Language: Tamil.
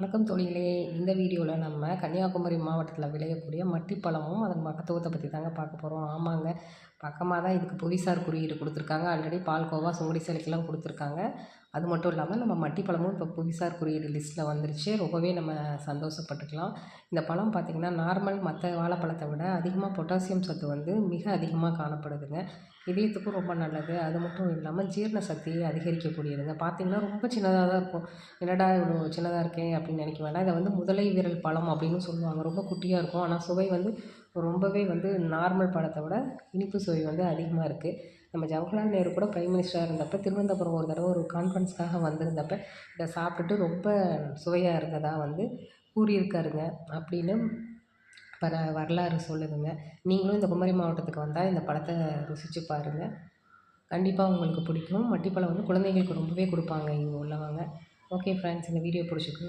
வணக்கம் தோழிகளே. இந்த வீடியோவில் நம்ம கன்னியாகுமரி மாவட்டத்தில் விளையக்கூடிய மட்டிப்பழமும் அதன் மகத்துவத்தை பற்றி தாங்க பார்க்க போகிறோம். ஆமாங்க, பக்கமாக தான் இதுக்கு புவிசார் குறியீடு கொடுத்துருக்காங்க. ஆல்ரெடி பால்கோவா சுங்குடி சிலைக்கெல்லாம் கொடுத்துருக்காங்க. அது மட்டும் இல்லாமல் நம்ம மட்டிப்பழமும் இப்போ புவிசார் குறியீடு லிஸ்ட்டில் வந்துருச்சு. ரொம்பவே நம்ம சந்தோஷப்பட்டுக்கலாம். இந்த பழம் பார்த்திங்கன்னா நார்மல் மற்ற வாழைப்பழத்தை விட அதிகமாக பொட்டாசியம் சத்து வந்து மிக அதிகமாக காணப்படுதுங்க. இதயத்துக்கும் ரொம்ப நல்லது. அது மட்டும் இல்லாமல் ஜீரண சக்தியை அதிகரிக்கக்கூடியதுங்க. பார்த்திங்கன்னா ரொம்ப சின்னதாக தான் இருக்கும். என்னடா இவ்வளோ சின்னதாக இருக்கே அப்படின்னு நினைக்க வேண்டாம். இதை வந்து முதலை விரல் பழம் அப்படின்னு சொல்லுவாங்க. ரொம்ப குட்டியாக இருக்கும். ஆனால் சுவை வந்து ரொம்பவே வந்து நார்மல் பழத்தை விட இனிப்பு சுவை வந்து அதிகமாக இருக்குது. நம்ம ஜவஹர்லால் நேரு கூட பிரைம் மினிஸ்டராக இருந்தப்போ திருவனந்தபுரம் ஒரு தடவை ஒரு கான்ஃபரன்ஸ்க்காக வந்திருந்தப்ப இதை சாப்பிட்டுட்டு ரொம்ப சுவையாக இருந்ததாக வந்து கூறியிருக்காருங்க அப்படின்னு வரலாறு சொல்லுதுங்க. நீங்களும் இந்த குமரி மாவட்டத்துக்கு வந்தால் இந்த பழத்தை ருசித்து பாருங்கள். கண்டிப்பாக உங்களுக்கு பிடிக்கும். மட்டிப்பழம் வந்து குழந்தைங்களுக்கு ரொம்பவே கொடுப்பாங்க இங்கே உள்ளவங்க. ஓகே ஃப்ரெண்ட்ஸ், இந்த வீடியோ பிடிச்சிருக்கு.